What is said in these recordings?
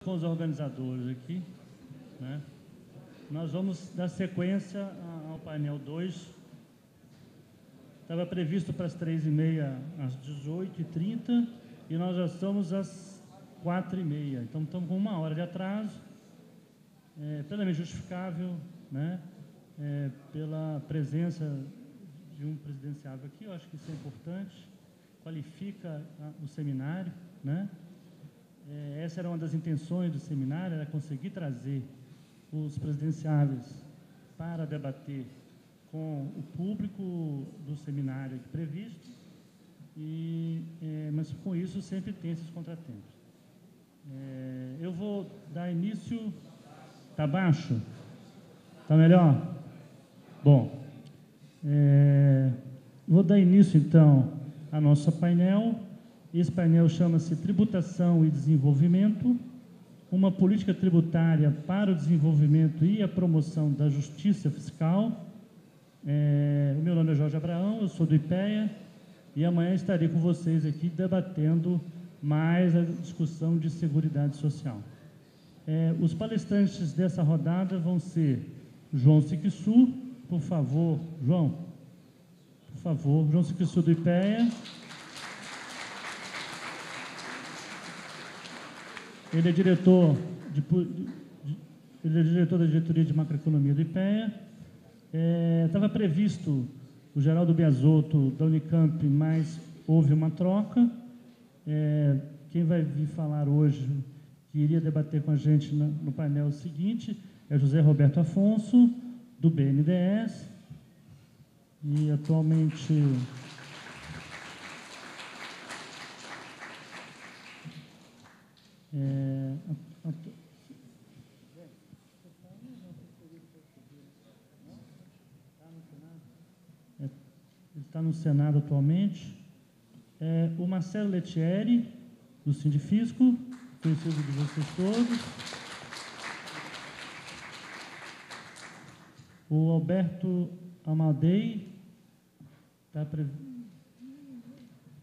com os organizadores aqui, né? Nós vamos dar sequência ao painel 2. Estava previsto para as 3h30, às 18h30, e nós já estamos às 4h30. Então, estamos com 1 hora de atraso, plenamente justificável, né? Pela presença de um presidenciável aqui. Eu acho que isso é importante, qualifica o seminário, né? Essa era uma das intenções do seminário, era conseguir trazer os presidenciáveis para debater com o público do seminário aqui previsto, mas com isso sempre tem esses contratempos. Eu vou dar início... Está baixo? Está melhor? Bom, vou dar início, então, ao nosso painel. Esse painel chama-se Tributação e Desenvolvimento, uma política tributária para o desenvolvimento e a promoção da justiça fiscal. O meu nome é Jorge Abraão, eu sou do IPEA, e amanhã estarei com vocês aqui debatendo mais a discussão de seguridade social. Os palestrantes dessa rodada vão ser João Siquissu, por favor, João, João Siquissu do IPEA. Ele é diretor da diretoria de macroeconomia do IPEA. Estava previsto o Geraldo Biasotto da Unicamp, mas houve uma troca. Quem vai vir falar hoje, que iria debater com a gente no painel seguinte, é José Roberto Afonso, do BNDES, e atualmente... ele está no Senado atualmente. O Marcelo Lettieri, do Sindifisco, conhecido de vocês todos. O Alberto Amadei,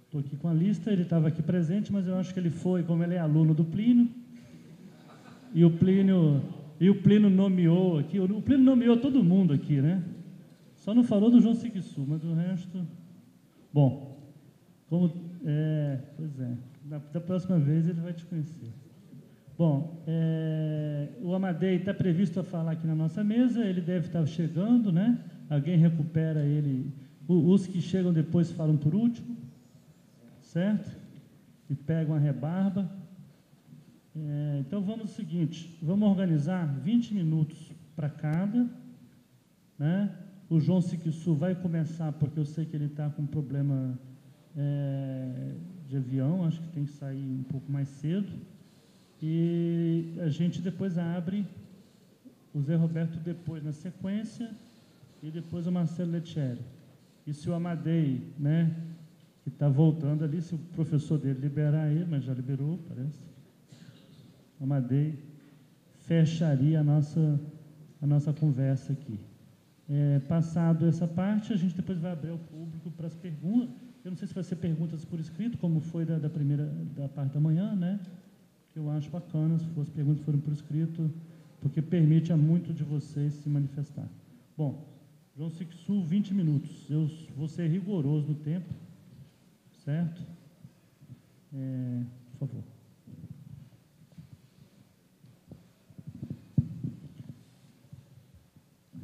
estou aqui com a lista, ele estava aqui presente, mas eu acho que ele foi, como ele é aluno do Plínio, e o Plínio nomeou aqui, o Plínio nomeou todo mundo aqui, né? Só não falou do João Siquissu, mas do resto... Bom, pois é, da próxima vez ele vai te conhecer. Bom, o Amadei está previsto a falar aqui na nossa mesa, ele deve estar chegando, né? Alguém recupera ele, os que chegam depois falam por último, certo? E pegam a rebarba. Então, vamos ao seguinte, vamos organizar 20 minutos para cada, né? O João Siquissu vai começar, porque eu sei que ele está com problema de avião, acho que tem que sair um pouco mais cedo, e a gente depois abre o Zé Roberto depois na sequência, e depois o Marcelo Lettieri. E se o Amadei, né, que está voltando ali, se o professor dele liberar ele, mas já liberou, parece, o Amadei fecharia a nossa conversa aqui. Passado essa parte, a gente depois vai abrir ao público para as perguntas. Eu não sei se vai ser perguntas por escrito, como foi da parte da manhã, né? Que eu acho bacana se as perguntas forem por escrito, porque permite a muito de vocês se manifestar. Bom, João Siquissu, 20 minutos. Eu vou ser rigoroso no tempo, certo? Por favor.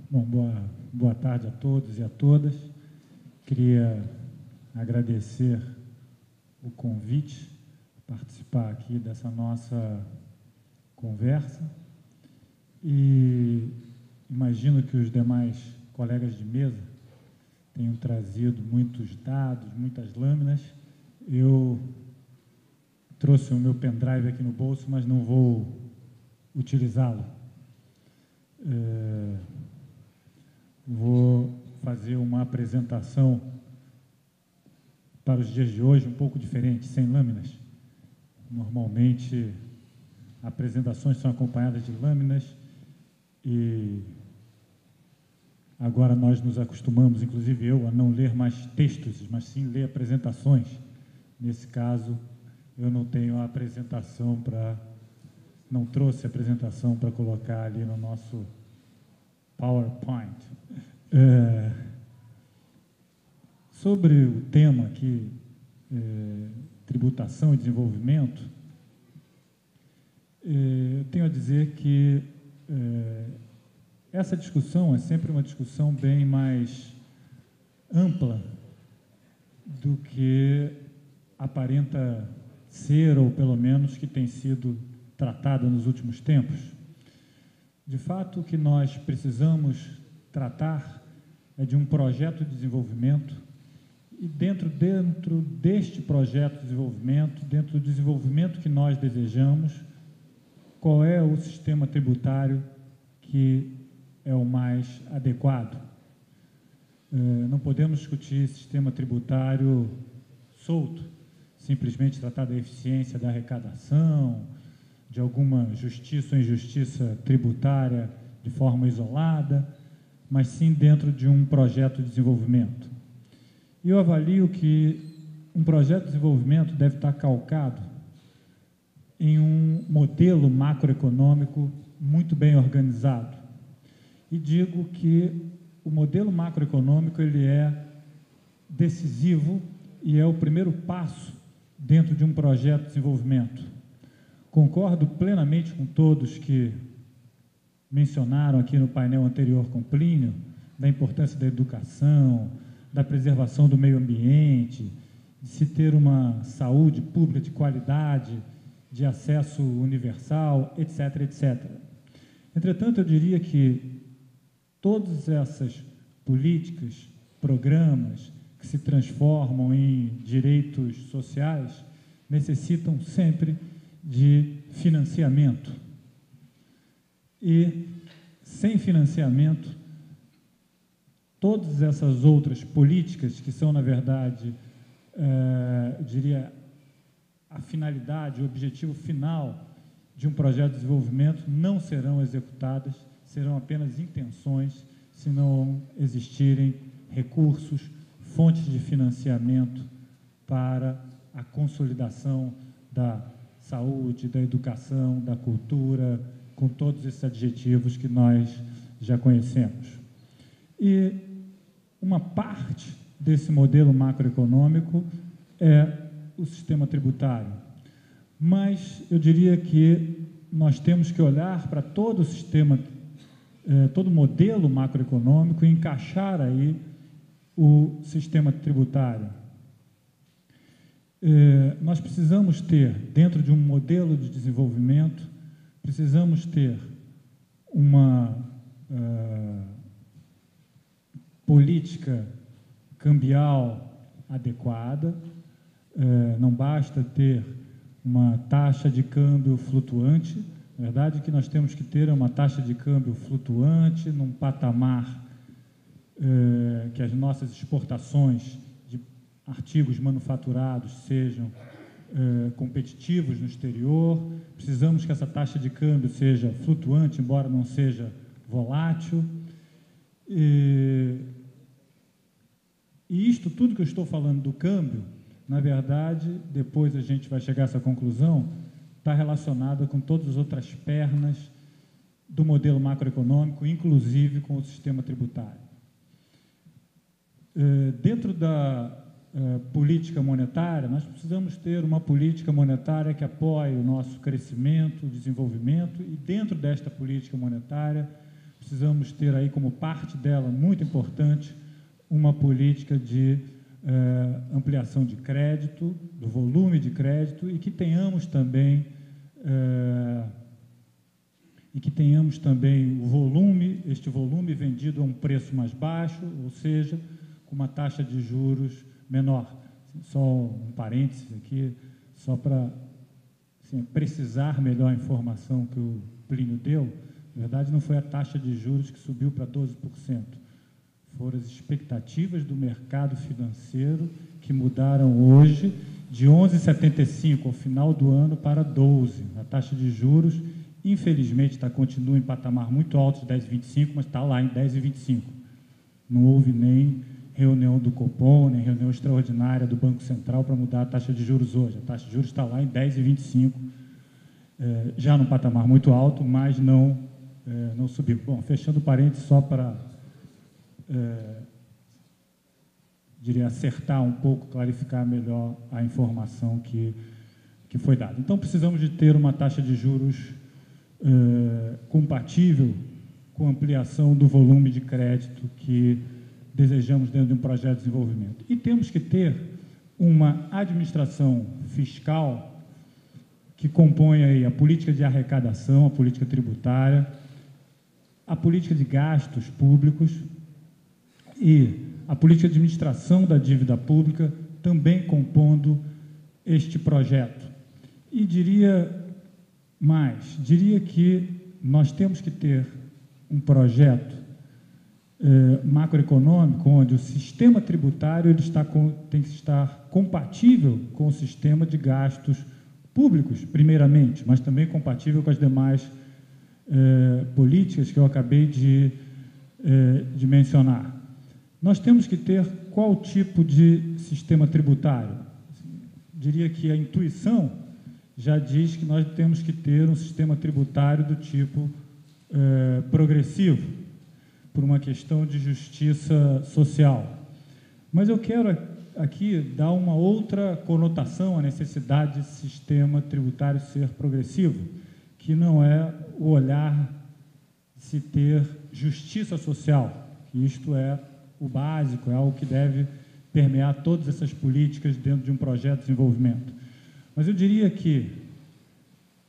Bom, boa tarde a todos e a todas. Queria agradecer o convite, participar aqui dessa nossa conversa, e imagino que os demais colegas de mesa tenham trazido muitos dados, muitas lâminas. Eu trouxe o meu pendrive aqui no bolso, mas não vou utilizá-lo. Vou fazer uma apresentação para os dias de hoje um pouco diferente, sem lâminas. Normalmente, apresentações são acompanhadas de lâminas e agora nós nos acostumamos, inclusive eu, a não ler mais textos, mas sim ler apresentações. Nesse caso, eu não tenho a apresentação para não trouxe a apresentação para colocar ali no nosso PowerPoint. Sobre o tema aqui, tributação e desenvolvimento, eu tenho a dizer que essa discussão é sempre uma discussão bem mais ampla do que aparenta ser, ou pelo menos que tem sido tratada nos últimos tempos. De fato, o que nós precisamos tratar é de um projeto de desenvolvimento e dentro deste projeto de desenvolvimento, dentro do desenvolvimento que nós desejamos, qual é o sistema tributário que é o mais adequado. Não podemos discutir sistema tributário solto, simplesmente tratar da eficiência da arrecadação, de alguma justiça ou injustiça tributária de forma isolada, mas sim dentro de um projeto de desenvolvimento. E eu avalio que um projeto de desenvolvimento deve estar calcado em um modelo macroeconômico muito bem organizado. E digo que o modelo macroeconômico ele é decisivo e é o primeiro passo dentro de um projeto de desenvolvimento. Concordo plenamente com todos que mencionaram aqui no painel anterior com Plínio, da importância da educação, da preservação do meio ambiente, de se ter uma saúde pública de qualidade, de acesso universal, etc., etc. Entretanto, eu diria que todas essas políticas, programas que se transformam em direitos sociais necessitam sempre de financiamento. E, sem financiamento, todas essas outras políticas, que são, na verdade, eu diria, a finalidade, o objetivo final de um projeto de desenvolvimento, não serão executadas, serão apenas intenções, se não existirem recursos, fontes de financiamento para a consolidação da saúde, da educação, da cultura, com todos esses adjetivos que nós já conhecemos. E uma parte desse modelo macroeconômico é o sistema tributário. Mas eu diria que nós temos que olhar para todo o sistema, todo o modelo macroeconômico e encaixar aí o sistema tributário. Nós precisamos ter, dentro de um modelo de desenvolvimento, precisamos ter uma política cambial adequada, não basta ter uma taxa de câmbio flutuante. Na verdade, o que nós temos que ter é uma taxa de câmbio flutuante, num patamar que as nossas exportações de artigos manufaturados sejam competitivos no exterior. Precisamos que essa taxa de câmbio seja flutuante, embora não seja volátil. E isto tudo que eu estou falando do câmbio, na verdade, depois a gente vai chegar a essa conclusão, está relacionada com todas as outras pernas do modelo macroeconômico, inclusive com o sistema tributário. Dentro da política monetária, nós precisamos ter uma política monetária que apoie o nosso crescimento, o desenvolvimento, e dentro desta política monetária, precisamos ter aí como parte dela, muito importante, uma política de ampliação de crédito, do volume de crédito, e que tenhamos também o volume, este volume vendido a um preço mais baixo, ou seja, com uma taxa de juros menor. Só um parênteses aqui, só para precisar melhor a informação que o Plínio deu. Na verdade, não foi a taxa de juros que subiu para 12%. Foram as expectativas do mercado financeiro que mudaram hoje de 11,75 ao final do ano para 12. A taxa de juros, infelizmente, continua em patamar muito alto de 10,25, mas está lá em 10,25. Não houve nem reunião do Copom, nem reunião extraordinária do Banco Central para mudar a taxa de juros hoje. A taxa de juros está lá em 10,25. já num patamar muito alto, mas não subiu. Bom, fechando parênteses, só para, diria, acertar um pouco, clarificar melhor a informação que foi dada. Então, precisamos de ter uma taxa de juros compatível com a ampliação do volume de crédito que desejamos dentro de um projeto de desenvolvimento. E temos que ter uma administração fiscal que compõe aí a política de arrecadação, a política tributária, a política de gastos públicos e a política de administração da dívida pública, também compondo este projeto. E diria que nós temos que ter um projeto macroeconômico onde o sistema tributário tem que estar compatível com o sistema de gastos públicos, primeiramente, mas também compatível com as demais políticas que eu acabei de mencionar. Nós temos que ter qual tipo de sistema tributário? Diria que a intuição já diz que nós temos que ter um sistema tributário do tipo progressivo, por uma questão de justiça social. Mas eu quero aqui dar uma outra conotação à necessidade de sistema tributário ser progressivo, que não é o olhar de se ter justiça social, que isto é o básico, é algo que deve permear todas essas políticas dentro de um projeto de desenvolvimento. Mas eu diria que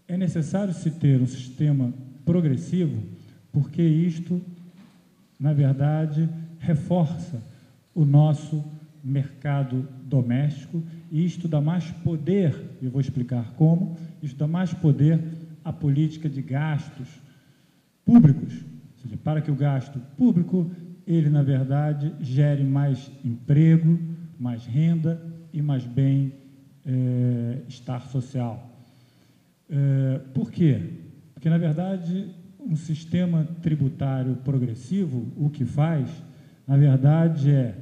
é necessário se ter um sistema progressivo, porque isto, na verdade, reforça o nosso mercado doméstico e isto dá mais poder, eu vou explicar como, isto dá mais poder à política de gastos públicos, ou seja, para que o gasto público, ele, na verdade, gere mais emprego, mais renda e mais bem-estar social. Por quê? Porque, na verdade, um sistema tributário progressivo, o que faz, na verdade, é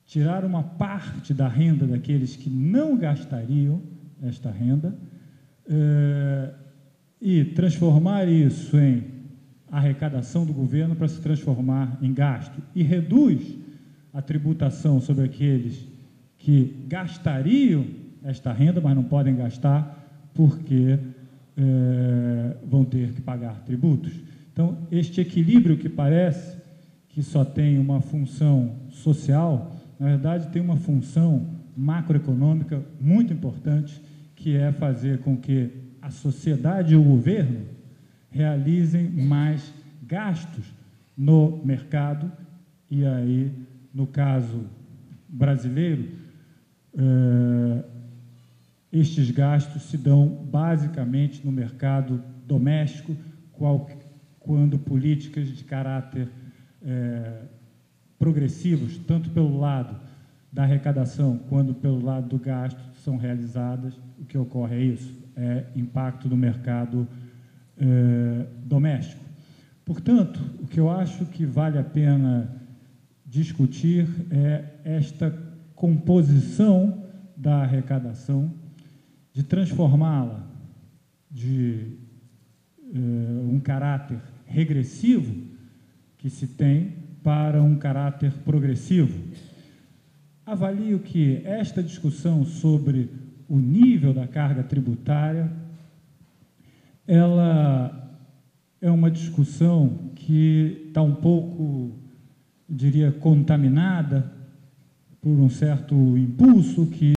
tirar uma parte da renda daqueles que não gastariam esta renda e transformar isso em arrecadação do governo para se transformar em gasto e reduz a tributação sobre aqueles que gastariam esta renda, mas não podem gastar porque vão ter que pagar tributos. Então, este equilíbrio que parece que só tem uma função social, na verdade tem uma função macroeconômica muito importante, que é fazer com que a sociedade e o governo realizem mais gastos no mercado, e aí, no caso brasileiro, estes gastos se dão basicamente no mercado doméstico, quando políticas de caráter progressivos, tanto pelo lado da arrecadação quanto pelo lado do gasto, são realizadas. O que ocorre é isso, é impacto do mercado doméstico. Portanto, o que eu acho que vale a pena discutir é esta composição da arrecadação, de transformá-la de um caráter regressivo que se tem para um caráter progressivo. Avalio que esta discussão sobre o nível da carga tributária, ela é uma discussão que está um pouco, diria, contaminada por um certo impulso que